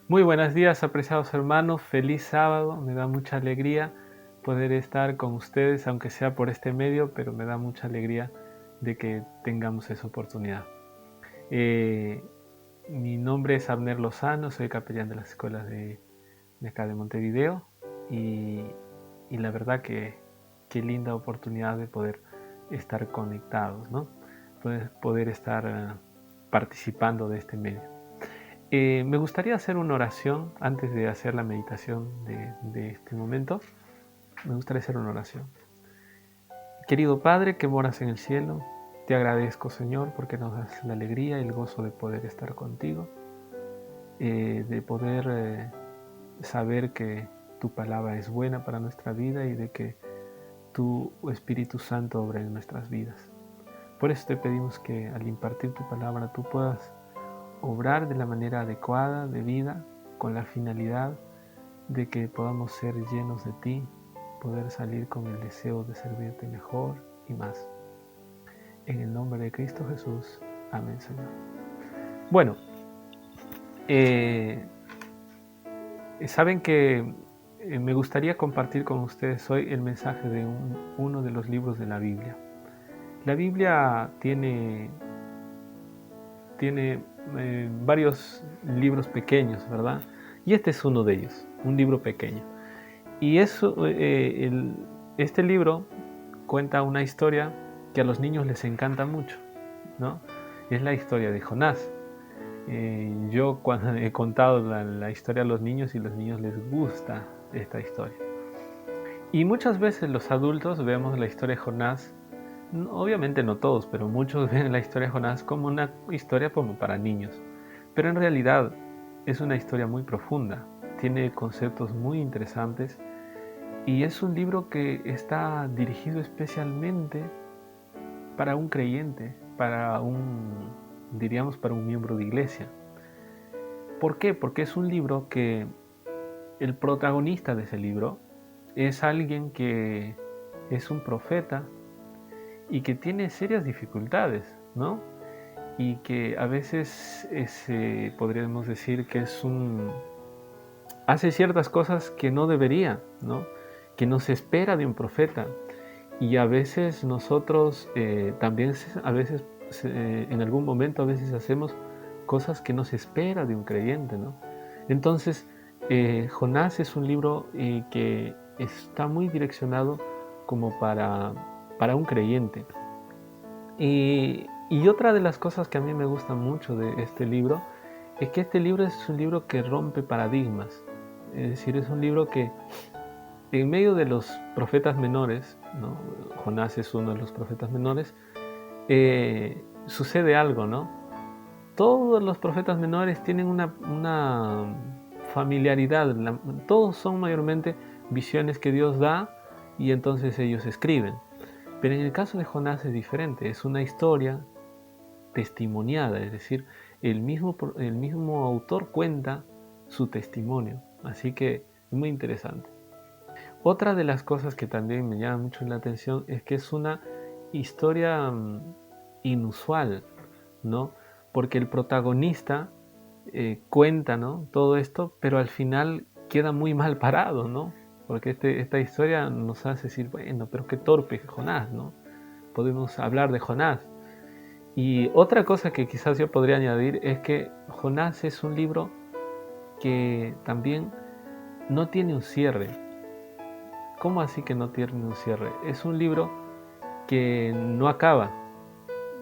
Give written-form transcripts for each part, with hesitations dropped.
Muy buenos días, apreciados hermanos. Feliz sábado. Me da mucha alegría poder estar con ustedes, aunque sea por este medio, pero me da mucha alegría de que tengamos esa oportunidad. Eh, Mi nombre es Abner Lozano, soy capellán de las escuelas de acá de Montevideo y, y la verdad que qué linda oportunidad de poder estar conectados, ¿no? Poder estar participando de este medio. Me gustaría hacer una oración antes de hacer la meditación de este momento. Me gustaría hacer una oración. Querido Padre que moras en el cielo, te agradezco, Señor, porque nos das la alegría y el gozo de poder estar contigo, de poder saber que tu palabra es buena para nuestra vida y de que tu Espíritu Santo obra en nuestras vidas. Por eso te pedimos que al impartir tu palabra tú puedas obrar de la manera adecuada de vida, con la finalidad de que podamos ser llenos de ti, poder salir con el deseo de servirte mejor y más. En el nombre de Cristo Jesús. Amén, Señor. Bueno, eh, saben que me gustaría compartir con ustedes hoy el mensaje de uno de los libros de la Biblia. La Biblia tiene varios libros pequeños, ¿verdad? Y este es uno de ellos, un libro pequeño. Y este libro cuenta una historia que a los niños les encanta mucho, ¿no? Es la historia de Jonás. Yo cuando he contado la historia a los niños y a los niños les gusta esta historia. Y muchas veces los adultos vemos la historia de Jonás, obviamente no todos, pero muchos ven la historia de Jonás como una historia como para niños. Pero en realidad es una historia muy profunda, tiene conceptos muy interesantes y es un libro que está dirigido especialmente para un creyente, diríamos, para un miembro de iglesia. ¿Por qué? Porque es un libro que el protagonista de ese libro es alguien que es un profeta y que tiene serias dificultades, ¿no? Y que a veces podríamos decir que hace ciertas cosas que no debería, ¿no? Que no se espera de un profeta. Y a veces nosotros también, a veces, en algún momento, a veces hacemos cosas que no se espera de un creyente, ¿no? Entonces, Jonás es un libro que está muy direccionado como para un creyente. Y otra de las cosas que a mí me gusta mucho de este libro es que este libro es un libro que rompe paradigmas. Es decir, es un libro que en medio de los profetas menores, ¿no? Jonás es uno de los profetas menores, sucede algo, ¿no? Todos los profetas menores tienen una familiaridad, todos son mayormente visiones que Dios da y entonces ellos escriben. Pero en el caso de Jonás es diferente, es una historia testimoniada, es decir, el mismo autor cuenta su testimonio, así que es muy interesante. Otra de las cosas que también me llama mucho la atención es que es una historia inusual, ¿no? Porque el protagonista cuenta, ¿no? Todo esto, pero al final queda muy mal parado, ¿no? Porque esta historia nos hace decir, bueno, pero qué torpe Jonás, ¿no? Podemos hablar de Jonás. Y otra cosa que quizás yo podría añadir es que Jonás es un libro que también no tiene un cierre. ¿Cómo así que no tiene un cierre? Es un libro que no acaba.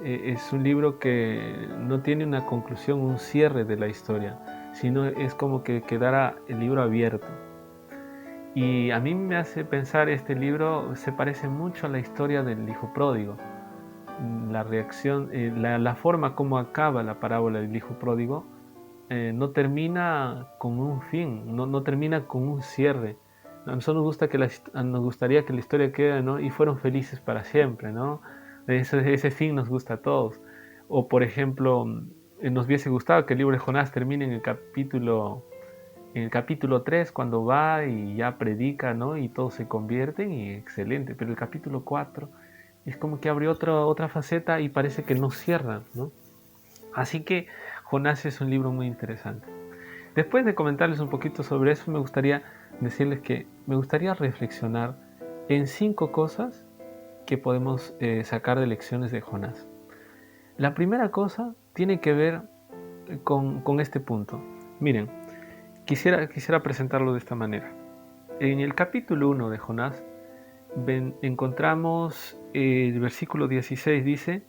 Es un libro que no tiene una conclusión, un cierre de la historia, sino es como que quedara el libro abierto. Y a mí me hace pensar este libro, se parece mucho a la historia del hijo pródigo. La reacción, la forma como acaba la parábola del hijo pródigo no termina con un fin, no termina con un cierre. A nosotros nos gustaría que la historia quede, ¿no? Y fueron felices para siempre, ¿no? Ese fin nos gusta a todos. O por ejemplo, nos hubiese gustado que el libro de Jonás termine en el capítulo 3 cuando va y ya predica, ¿no? Y todos se convierten y excelente. Pero el capítulo 4 es como que abre otra faceta y parece que no cierra, ¿no? Así que Jonás es un libro muy interesante. Después de comentarles un poquito sobre eso, me gustaría decirles que me gustaría reflexionar en 5 cosas que podemos sacar de lecciones de Jonás. La primera cosa tiene que ver con este punto. Miren, quisiera presentarlo de esta manera. En el capítulo 1 de Jonás encontramos el versículo 16, dice: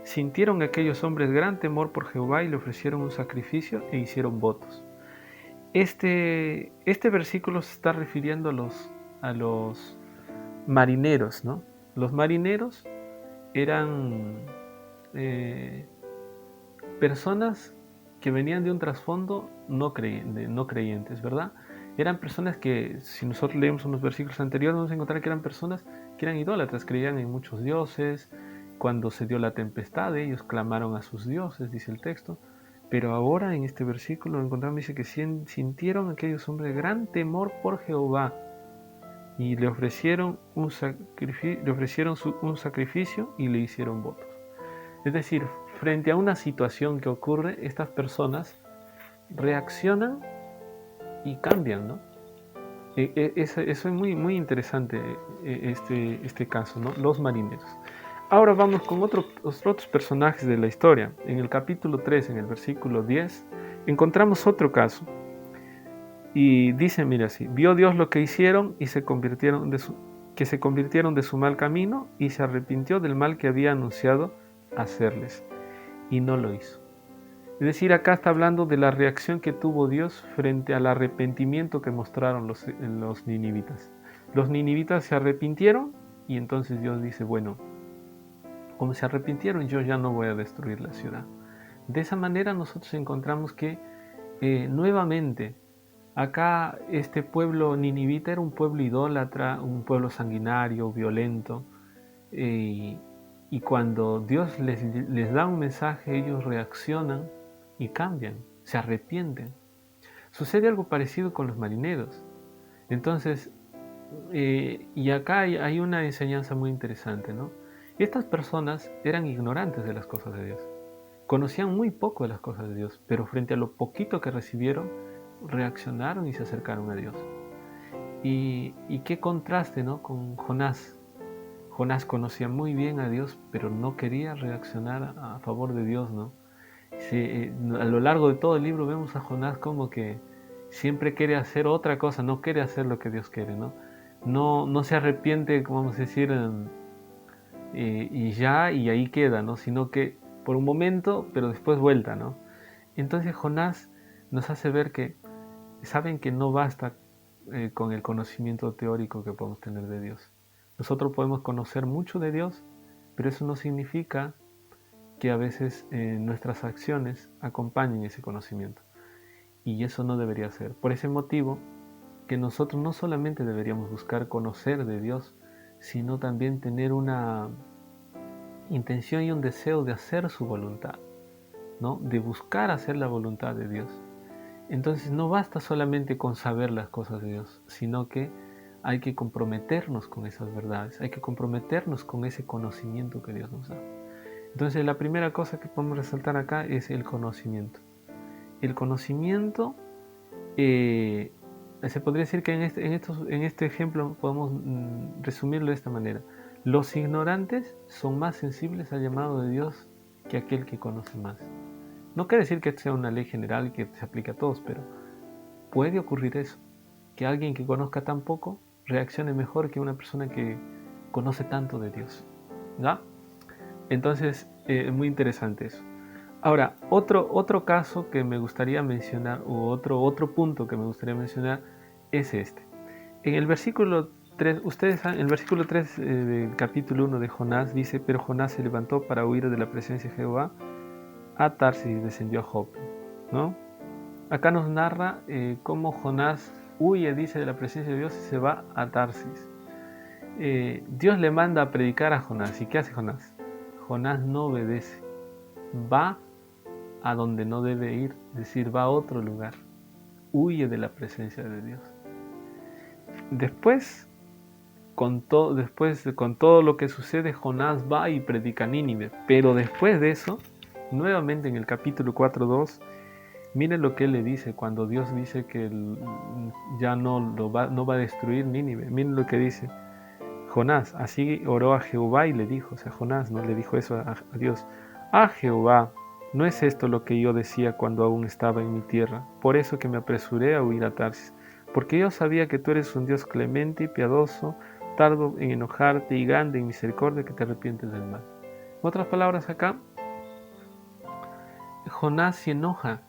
sintieron aquellos hombres gran temor por Jehová y le ofrecieron un sacrificio e hicieron votos. Este versículo se está refiriendo a los marineros, ¿no? Los marineros eran personas que venían de un trasfondo no creyentes, ¿verdad? Eran personas que, si nosotros leemos unos versículos anteriores, vamos a encontrar que eran personas que eran idólatras, creían en muchos dioses. Cuando se dio la tempestad, ellos clamaron a sus dioses, dice el texto. Pero ahora en este versículo encontramos, dice que sintieron aquellos hombres gran temor por Jehová y le ofrecieron un sacrificio y le hicieron votos. Es decir, frente a una situación que ocurre, estas personas reaccionan y cambian, ¿no? Eso es muy interesante, este caso, ¿no? Los marineros. Ahora vamos con otros personajes de la historia. En el capítulo 3, en el versículo 10, encontramos otro caso. Y dice, mira así: vio Dios lo que hicieron y se convirtieron de su mal camino, y se arrepintió del mal que había anunciado hacerles, y no lo hizo. Es decir, acá está hablando de la reacción que tuvo Dios frente al arrepentimiento que mostraron los ninivitas. Los ninivitas se arrepintieron y entonces Dios dice, bueno, como se arrepintieron, yo ya no voy a destruir la ciudad. De esa manera nosotros encontramos que nuevamente acá este pueblo ninivita era un pueblo idólatra, un pueblo sanguinario, violento, y cuando Dios les da un mensaje, ellos reaccionan y cambian, se arrepienten. Sucede algo parecido con los marineros. Entonces, y acá hay una enseñanza muy interesante, ¿no? Estas personas eran ignorantes de las cosas de Dios. Conocían muy poco de las cosas de Dios, pero frente a lo poquito que recibieron, reaccionaron y se acercaron a Dios. Y qué contraste, ¿no? Con Jonás. Jonás conocía muy bien a Dios, pero no quería reaccionar a favor de Dios, ¿no? A lo largo de todo el libro vemos a Jonás como que siempre quiere hacer otra cosa, no quiere hacer lo que Dios quiere, ¿no? No se arrepiente, como vamos a decir, y ahí queda, ¿no? Sino que por un momento, pero después vuelta, ¿no? Entonces Jonás nos hace ver que saben que no basta con el conocimiento teórico que podemos tener de Dios. Nosotros podemos conocer mucho de Dios, pero eso no significa que a veces nuestras acciones acompañen ese conocimiento. Y eso no debería ser. Por ese motivo, que nosotros no solamente deberíamos buscar conocer de Dios, sino también tener una intención y un deseo de hacer su voluntad, ¿no? De buscar hacer la voluntad de Dios. Entonces no basta solamente con saber las cosas de Dios, sino que hay que comprometernos con esas verdades, hay que comprometernos con ese conocimiento que Dios nos da. Entonces la primera cosa que podemos resaltar acá es el conocimiento. El conocimiento, se podría decir que en este ejemplo podemos resumirlo de esta manera. Los ignorantes son más sensibles al llamado de Dios que aquel que conoce más. No quiere decir que sea una ley general que se aplique a todos, pero puede ocurrir eso, que alguien que conozca tan poco reaccione mejor que una persona que conoce tanto de Dios, ¿no? Entonces, es muy interesante eso. Ahora, otro caso que me gustaría mencionar, o otro punto que me gustaría mencionar, es este. En el versículo 3, el versículo 3 del capítulo 1 de Jonás dice: pero Jonás se levantó para huir de la presencia de Jehová a Tarsis y descendió a Jope, ¿no? Acá nos narra cómo Jonás huye, dice, de la presencia de Dios y se va a Tarsis. Dios le manda a predicar a Jonás. ¿Y qué hace Jonás? Jonás no obedece. Va a donde no debe ir, es decir, va a otro lugar. Huye de la presencia de Dios. Después, con todo lo que sucede, Jonás va y predica a Nínive. Pero después de eso, nuevamente en el capítulo 4:2, Miren lo que él le dice cuando Dios dice que ya no va a destruir Nínive. Miren lo que dice Jonás. Así oró a Jehová y le dijo, o sea, Jonás no le dijo eso a Dios. Ah, Jehová, ¿no es esto lo que yo decía cuando aún estaba en mi tierra? Por eso que me apresuré a huir a Tarsis, porque yo sabía que tú eres un Dios clemente y piadoso, tardo en enojarte y grande en misericordia, que te arrepientes del mal. En otras palabras, acá Jonás se enoja.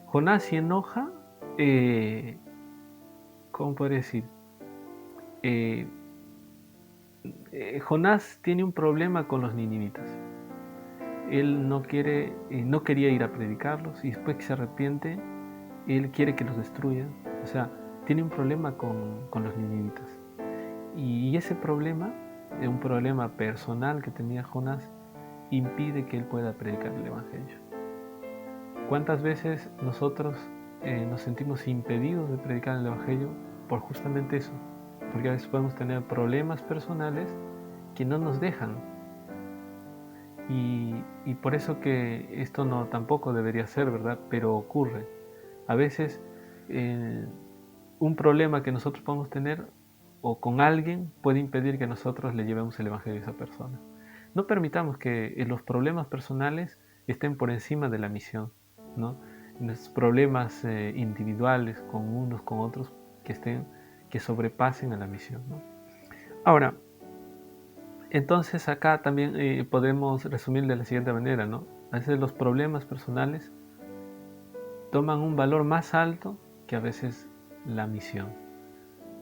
Jonás se enoja, ¿cómo podría decir? Eh, Jonás tiene un problema con los ninivitas. Él no quería ir a predicarlos, y después que se arrepiente, él quiere que los destruyan. O sea, tiene un problema con los ninivitas. Y ese problema, un problema personal que tenía Jonás, impide que él pueda predicar el Evangelio. ¿Cuántas veces nosotros nos sentimos impedidos de predicar el Evangelio por justamente eso? Porque a veces podemos tener problemas personales que no nos dejan. Y por eso que esto no tampoco debería ser, ¿verdad? Pero ocurre. A veces un problema que nosotros podemos tener o con alguien puede impedir que nosotros le llevemos el Evangelio a esa persona. No permitamos que los problemas personales estén por encima de la misión, ¿no? Los problemas individuales con unos, con otros, que sobrepasen a la misión, ¿no? Ahora, entonces acá también podemos resumir de la siguiente manera, ¿no? A veces los problemas personales toman un valor más alto que a veces la misión,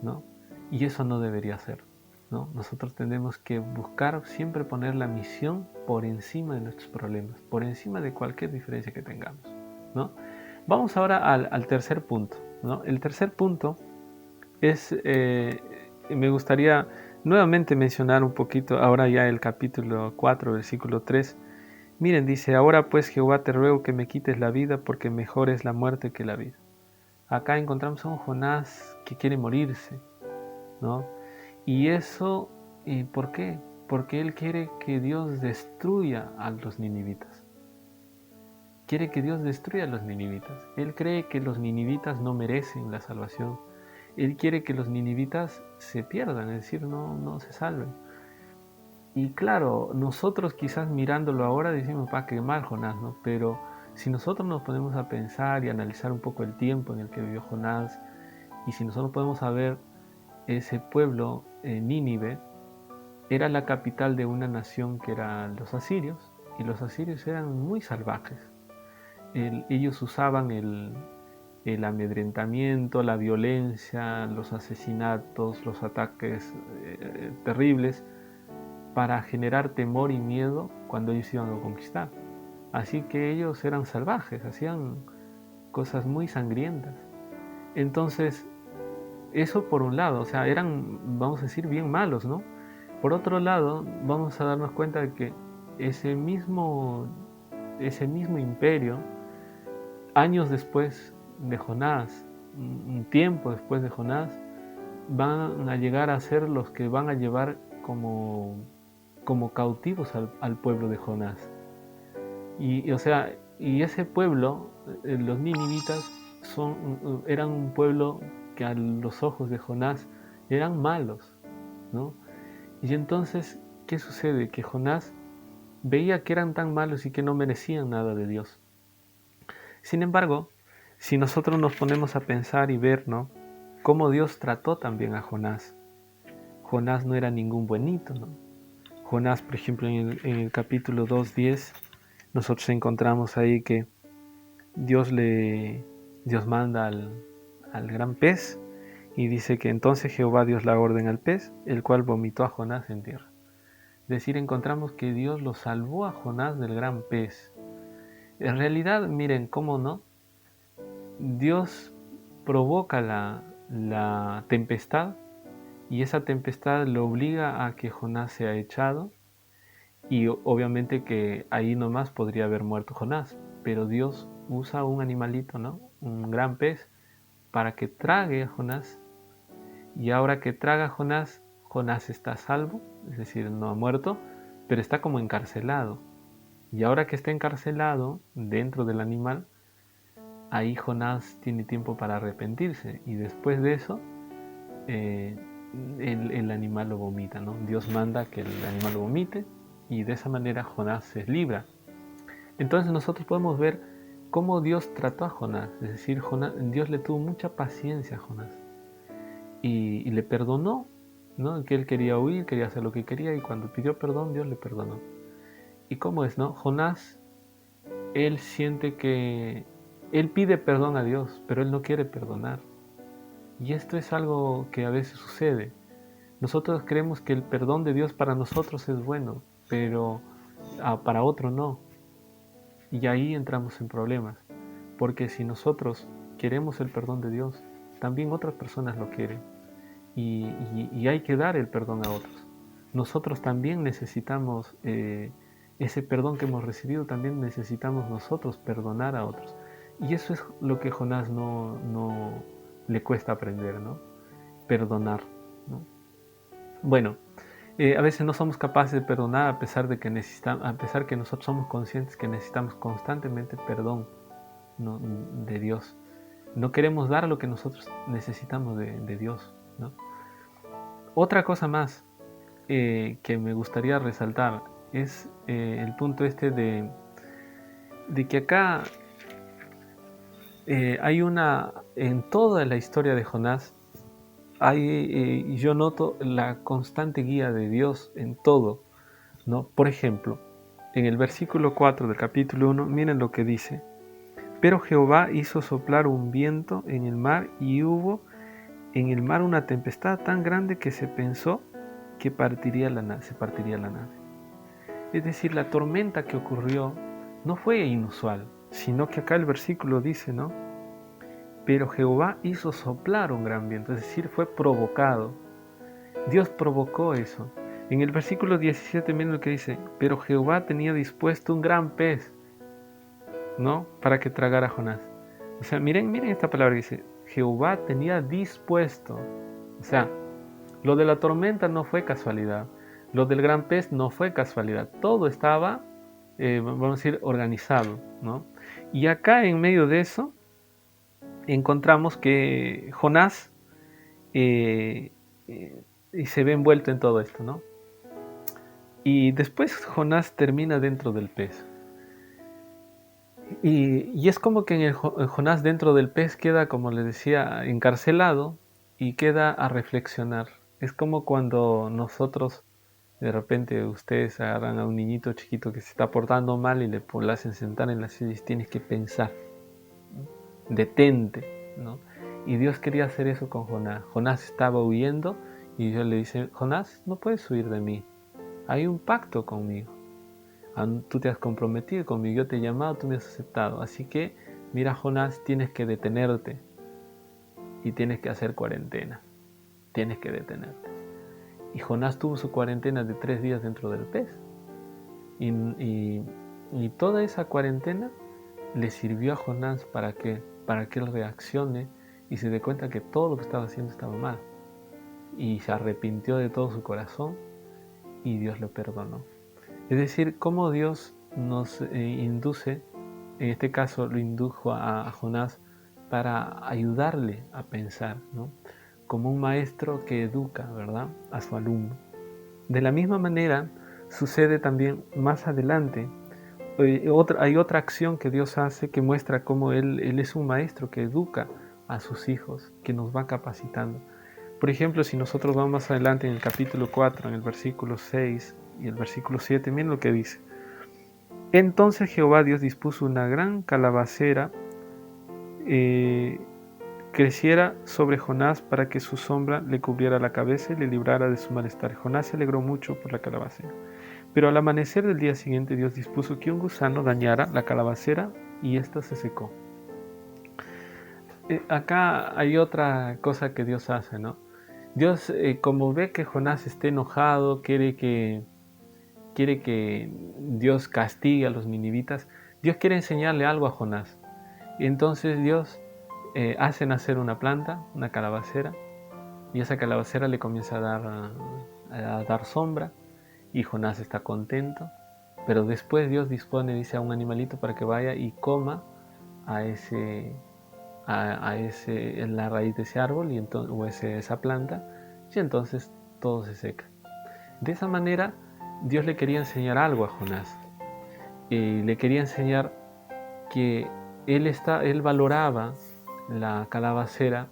¿no? Y eso no debería ser, ¿no? Nosotros tenemos que buscar siempre poner la misión por encima de nuestros problemas, por encima de cualquier diferencia que tengamos, ¿no? Vamos ahora al tercer punto, ¿no? El tercer punto es, me gustaría nuevamente mencionar un poquito, ahora ya el capítulo 4, versículo 3. Miren, dice, ahora pues Jehová te ruego que me quites la vida, porque mejor es la muerte que la vida. Acá encontramos a un Jonás que quiere morirse, ¿no? Y eso, ¿por qué? Porque él quiere que Dios destruya a los ninivitas. Quiere que Dios destruya a los ninivitas. Él cree que los ninivitas no merecen la salvación. Él quiere que los ninivitas se pierdan, es decir, no se salven. Y claro, nosotros quizás mirándolo ahora decimos, qué mal Jonás, ¿no? Pero si nosotros nos ponemos a pensar y analizar un poco el tiempo en el que vivió Jonás, y si nosotros podemos saber, ese pueblo, Nínive, era la capital de una nación que eran los asirios, y los asirios eran muy salvajes. Ellos usaban el amedrentamiento, la violencia, los asesinatos, los ataques terribles, para generar temor y miedo cuando ellos iban a conquistar. Así que ellos eran salvajes, hacían cosas muy sangrientas. Entonces, eso por un lado, o sea, eran, vamos a decir, bien malos, ¿no? Por otro lado, vamos a darnos cuenta de que ese mismo imperio, años después de Jonás, un tiempo después de Jonás, van a llegar a ser los que van a llevar como cautivos al pueblo de Jonás. O sea, y ese pueblo, los ninivitas, eran un pueblo que a los ojos de Jonás eran malos, ¿no? Y entonces, ¿qué sucede? Que Jonás veía que eran tan malos y que no merecían nada de Dios. Sin embargo, si nosotros nos ponemos a pensar y ver, ¿no?, cómo Dios trató también a Jonás. Jonás no era ningún buenito, ¿no? Jonás, por ejemplo, en el capítulo 2:10, nosotros encontramos ahí que Dios manda al gran pez, y dice que entonces Jehová dio la orden al pez, el cual vomitó a Jonás en tierra. Es decir, encontramos que Dios lo salvó a Jonás del gran pez. En realidad, miren cómo no, Dios provoca la tempestad, y esa tempestad lo obliga a que Jonás sea echado, y obviamente que ahí nomás podría haber muerto Jonás, pero Dios usa un animalito, ¿no?, un gran pez, para que trague a Jonás, y ahora que traga a Jonás, Jonás está salvo, es decir, no ha muerto, pero está como encarcelado. Y ahora que está encarcelado dentro del animal, ahí Jonás tiene tiempo para arrepentirse y después de eso el animal lo vomita, ¿no? Dios manda que el animal lo vomite y de esa manera Jonás se libra. Entonces nosotros podemos ver cómo Dios trató a Jonás, es decir, Dios le tuvo mucha paciencia a Jonás y le perdonó, ¿no? Que él quería huir, quería hacer lo que quería y cuando pidió perdón Dios le perdonó. ¿Y cómo es, no? Jonás, él siente que él pide perdón a Dios, pero él no quiere perdonar. Y esto es algo que a veces sucede. Nosotros creemos que el perdón de Dios para nosotros es bueno, pero para otro no. Y ahí entramos en problemas, porque si nosotros queremos el perdón de Dios, también otras personas lo quieren. Y hay que dar el perdón a otros. Nosotros también necesitamos ese perdón que hemos recibido, también necesitamos nosotros perdonar a otros. Y eso es lo que Jonás no le cuesta aprender, ¿no? Perdonar, ¿no? Bueno, a veces no somos capaces de perdonar a pesar de que a pesar que nosotros somos conscientes que necesitamos constantemente perdón, ¿no? De Dios. No queremos dar lo que nosotros necesitamos de Dios, ¿no? Otra cosa más que me gustaría resaltar es el punto este de que acá hay en toda la historia de Jonás, yo noto la constante guía de Dios en todo, ¿no? Por ejemplo, en el versículo 4 del capítulo 1, miren lo que dice. Pero Jehová hizo soplar un viento en el mar y hubo en el mar una tempestad tan grande que se pensó que se partiría la nave. Es decir, la tormenta que ocurrió no fue inusual, sino que acá el versículo dice, ¿no? Pero Jehová hizo soplar un gran viento, es decir, fue provocado. Dios provocó eso. En el versículo 17 miren lo que dice, pero Jehová tenía dispuesto un gran pez, ¿no? Para que tragara a Jonás. O sea, miren esta palabra que dice, Jehová tenía dispuesto. O sea, lo de la tormenta no fue casualidad. Lo del gran pez no fue casualidad. Todo estaba, vamos a decir, organizado, ¿no? Y acá en medio de eso encontramos que Jonás se ve envuelto en todo esto, ¿no? Y después Jonás termina dentro del pez. Y es como que en Jonás dentro del pez queda, como les decía, encarcelado y queda a reflexionar. Es como cuando nosotros, de repente ustedes agarran a un niñito chiquito que se está portando mal y le hacen sentar en la silla y tienes que pensar, ¿no? Detente, ¿no? Y Dios quería hacer eso con Jonás. Jonás estaba huyendo y Dios le dice, Jonás, no puedes huir de mí. Hay un pacto conmigo. Tú te has comprometido conmigo, yo te he llamado, tú me has aceptado. Así que, mira, Jonás, tienes que detenerte y tienes que hacer cuarentena. Tienes que detenerte. Y Jonás tuvo su cuarentena de 3 días dentro del pez. Y toda esa cuarentena le sirvió a Jonás para que él reaccione y se dé cuenta que todo lo que estaba haciendo estaba mal. Y se arrepintió de todo su corazón y Dios lo perdonó. Es decir, cómo Dios nos induce, en este caso lo indujo a Jonás para ayudarle a pensar, ¿no? Como un maestro que educa, ¿verdad?, a su alumno. De la misma manera sucede también más adelante. Hay otra acción que Dios hace que muestra cómo Él es un maestro que educa a sus hijos, que nos va capacitando. Por ejemplo, si nosotros vamos más adelante en el capítulo 4, en el versículo 6 y el versículo 7, miren lo que dice. Entonces Jehová Dios dispuso una gran calabacera creciera sobre Jonás para que su sombra le cubriera la cabeza y le librara de su malestar. Jonás se alegró mucho por la calabacera. Pero al amanecer del día siguiente Dios dispuso que un gusano dañara la calabacera y ésta se secó. Acá hay otra cosa que Dios hace, ¿no? Dios, como ve que Jonás está enojado, quiere que Dios castigue a los ninivitas, Dios quiere enseñarle algo a Jonás. Y entonces Dios hace nacer una planta, una calabacera, y esa calabacera le comienza a dar sombra, y Jonás está contento, pero después Dios dispone, dice, a un animalito para que vaya y coma a en la raíz de ese árbol o esa planta, y entonces todo se seca. De esa manera, Dios le quería enseñar algo a Jonás. Le quería enseñar que él valoraba la calabacera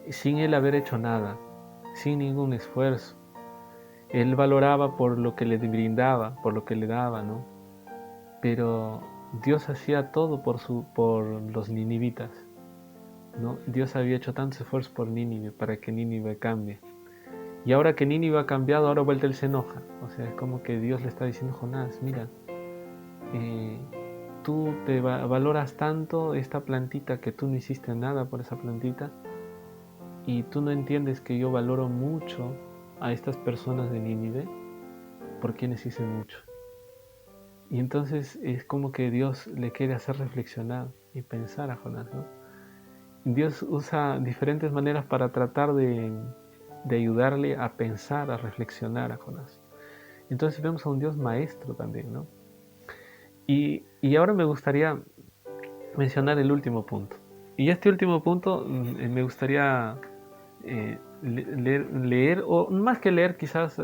sin él haber hecho nada, sin ningún esfuerzo. Él valoraba por lo que le brindaba, por lo que le daba, ¿no? Pero Dios hacía todo por los ninivitas, ¿no? Dios había hecho tantos esfuerzos por Nínive para que Nínive cambie. Y ahora que Nínive ha cambiado, ahora vuelta él se enoja. O sea, es como que Dios le está diciendo: Jonás, mira, eh, tú te valoras tanto esta plantita que tú no hiciste nada por esa plantita, y tú no entiendes que yo valoro mucho a estas personas de Nínive por quienes hice mucho. Y entonces es como que Dios le quiere hacer reflexionar y pensar a Jonás, ¿no? Dios usa diferentes maneras para tratar de ayudarle a pensar, a reflexionar a Jonás. Entonces vemos a un Dios maestro también, ¿no? Y ahora me gustaría mencionar el último punto. Y este último punto me gustaría leer, o más que leer, quizás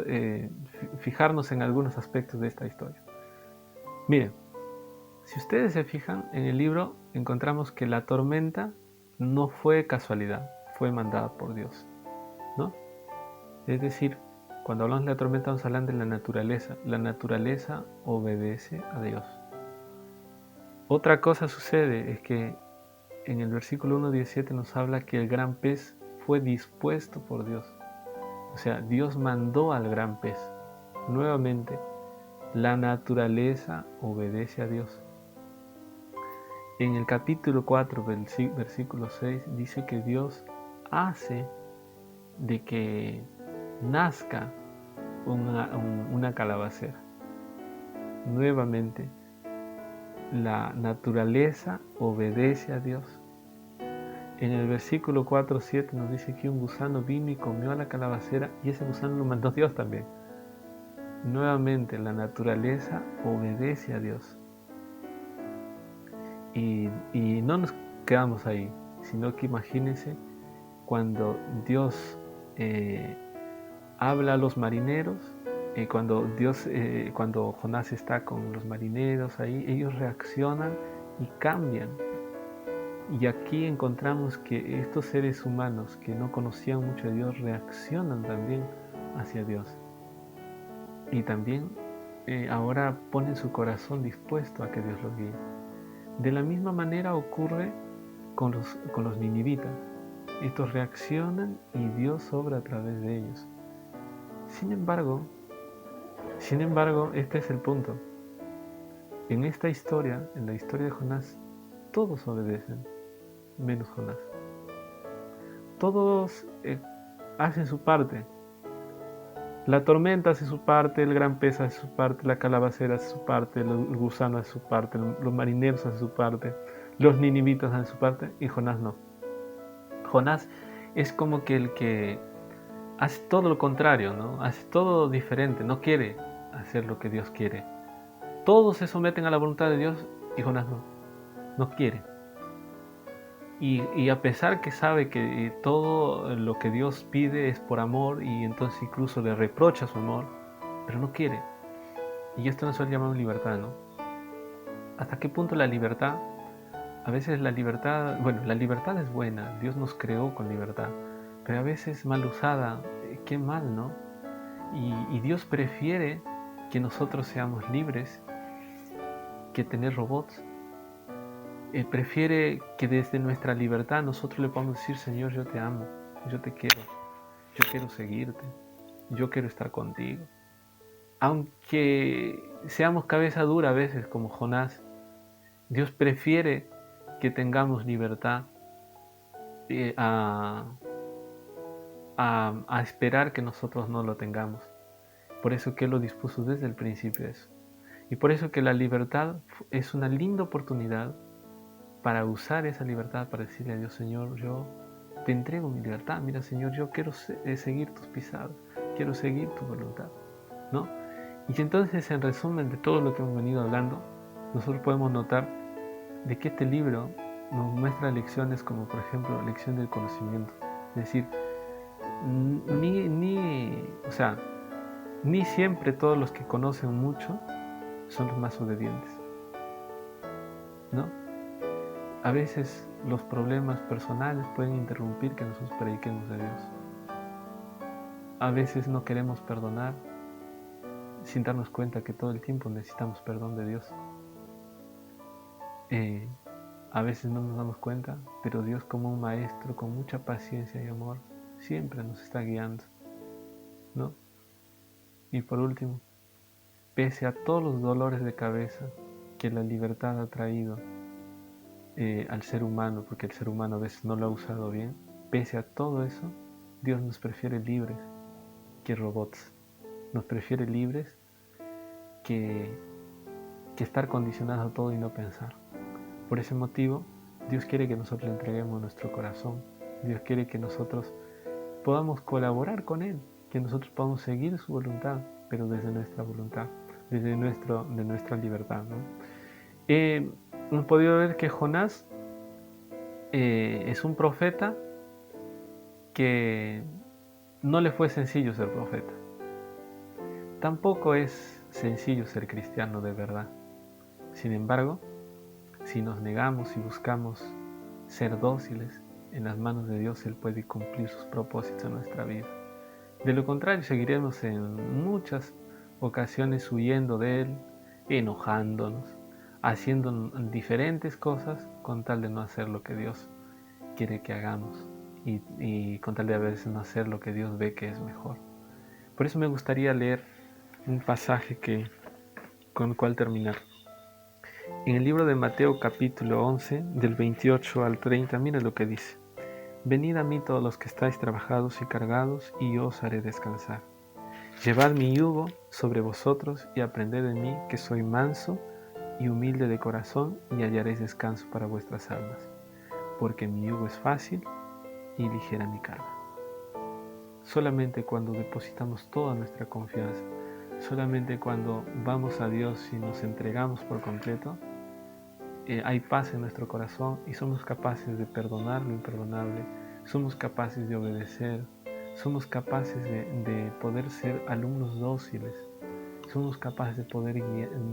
fijarnos en algunos aspectos de esta historia. Miren, si ustedes se fijan en el libro, encontramos que la tormenta no fue casualidad, fue mandada por Dios, ¿no? Es decir, cuando hablamos de la tormenta vamos hablando de la naturaleza. La naturaleza obedece a Dios. Otra cosa sucede es que en el versículo 1:17 nos habla que el gran pez fue dispuesto por Dios. O sea, Dios mandó al gran pez. Nuevamente, la naturaleza obedece a Dios. En el capítulo 4, versículo 6, dice que Dios hace de que nazca una calabacera. Nuevamente, la naturaleza obedece a Dios. En el versículo 4:7 nos dice que un gusano vino y comió a la calabacera, y ese gusano lo mandó Dios también. Nuevamente, la naturaleza obedece a Dios. Y no nos quedamos ahí, sino que imagínense cuando Dios habla a los marineros, cuando Jonás está con los marineros ahí, ellos reaccionan y cambian. Y aquí encontramos que estos seres humanos que no conocían mucho a Dios reaccionan también hacia Dios. Y también ahora ponen su corazón dispuesto a que Dios los guíe. De la misma manera ocurre con los ninivitas. Estos reaccionan y Dios obra a través de ellos. Sin embargo, este es el punto. En esta historia, en la historia de Jonás, todos obedecen, menos Jonás. Todos hacen su parte. La tormenta hace su parte, el gran pez hace su parte, la calabacera hace su parte, el gusano hace su parte, los marineros hacen su parte, los ninivitas hacen su parte, y Jonás no. Jonás es como que el que hace todo lo contrario, ¿no? Hace todo diferente, no quiere hacer lo que Dios quiere. Todos se someten a la voluntad de Dios y Jonás no quiere. Y a pesar que sabe que todo lo que Dios pide es por amor, y entonces incluso le reprocha su amor, pero no quiere. Y esto no suele llamar libertad, ¿no? ¿Hasta qué punto la libertad? A veces la libertad es buena, Dios nos creó con libertad, pero a veces mal usada, qué mal, ¿no? Y Dios prefiere que nosotros seamos libres que tener robots. Él prefiere que desde nuestra libertad nosotros le podamos decir: Señor, yo te amo, yo te quiero, yo quiero seguirte, yo quiero estar contigo. Aunque seamos cabeza dura a veces como Jonás, Dios prefiere que tengamos libertad a esperar que nosotros no lo tengamos. Por eso que Él lo dispuso desde el principio eso. Y por eso que la libertad es una linda oportunidad para usar esa libertad para decirle a Dios: Señor, yo te entrego mi libertad. Mira, Señor, yo quiero seguir tus pisadas, quiero seguir tu voluntad, ¿no? Y entonces, en resumen de todo lo que hemos venido hablando, nosotros podemos notar de que este libro nos muestra lecciones como, por ejemplo, lección del conocimiento. Es decir, ni siempre todos los que conocen mucho son los más obedientes, ¿no? A veces los problemas personales pueden interrumpir que nosotros prediquemos de Dios. A veces no queremos perdonar sin darnos cuenta que todo el tiempo necesitamos perdón de Dios. A veces no nos damos cuenta, pero Dios, como un maestro con mucha paciencia y amor, siempre nos está guiando, ¿no? Y por último, pese a todos los dolores de cabeza que la libertad ha traído al ser humano, porque el ser humano a veces no lo ha usado bien, pese a todo eso, Dios nos prefiere libres que robots. Nos prefiere libres que estar condicionados a todo y no pensar. Por ese motivo, Dios quiere que nosotros le entreguemos nuestro corazón. Dios quiere que nosotros podamos colaborar con Él, que nosotros podamos seguir su voluntad, pero desde nuestra voluntad, desde nuestra libertad, ¿no? Hemos podido ver que Jonás es un profeta que no le fue sencillo ser profeta. Tampoco es sencillo ser cristiano de verdad. Sin embargo, si nos negamos y buscamos ser dóciles en las manos de Dios, Él puede cumplir sus propósitos en nuestra vida. De lo contrario, seguiremos en muchas ocasiones huyendo de Él, enojándonos, haciendo diferentes cosas con tal de no hacer lo que Dios quiere que hagamos y con tal de a veces no hacer lo que Dios ve que es mejor. Por eso me gustaría leer un pasaje con el cual terminar. En el libro de Mateo capítulo 11, del 28 al 30, mira lo que dice. Venid a mí todos los que estáis trabajados y cargados, y yo os haré descansar. Llevad mi yugo sobre vosotros y aprended de mí, que soy manso y humilde de corazón, y hallaréis descanso para vuestras almas, porque mi yugo es fácil y ligera mi carga. Solamente cuando depositamos toda nuestra confianza, solamente cuando vamos a Dios y nos entregamos por completo, hay paz en nuestro corazón y somos capaces de perdonar lo imperdonable, somos capaces de obedecer, somos capaces de poder ser alumnos dóciles, somos capaces de poder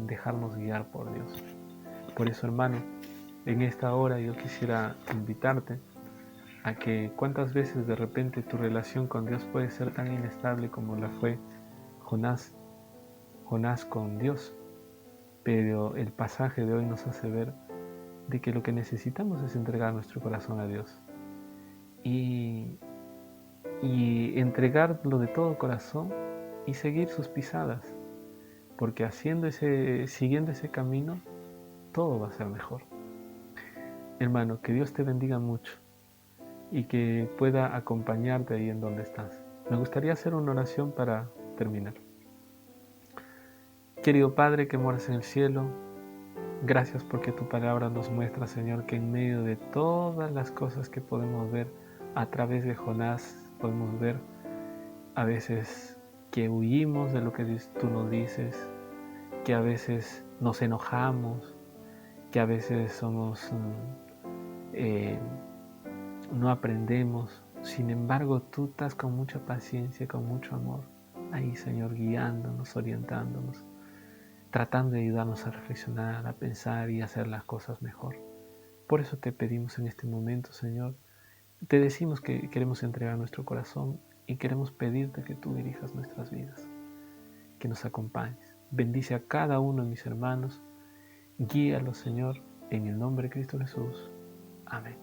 dejarnos guiar por Dios. Por eso, hermano, en esta hora yo quisiera invitarte a que cuántas veces de repente tu relación con Dios puede ser tan inestable como la fue Jonás con Dios, pero el pasaje de hoy nos hace ver de que lo que necesitamos es entregar nuestro corazón a Dios y entregarlo de todo corazón y seguir sus pisadas, porque siguiendo ese camino, todo va a ser mejor. Hermano, que Dios te bendiga mucho y que pueda acompañarte ahí en donde estás. Me gustaría hacer una oración para terminar. Querido Padre que moras en el cielo, gracias porque tu palabra nos muestra, Señor, que en medio de todas las cosas que podemos ver a través de Jonás, podemos ver a veces que huimos de lo que tú nos dices, que a veces nos enojamos, que a veces no aprendemos. Sin embargo, tú estás con mucha paciencia, con mucho amor, ahí, Señor, guiándonos, orientándonos, tratando de ayudarnos a reflexionar, a pensar y a hacer las cosas mejor. Por eso te pedimos en este momento, Señor, te decimos que queremos entregar nuestro corazón y queremos pedirte que tú dirijas nuestras vidas, que nos acompañes. Bendice a cada uno de mis hermanos, guíalos, Señor, en el nombre de Cristo Jesús. Amén.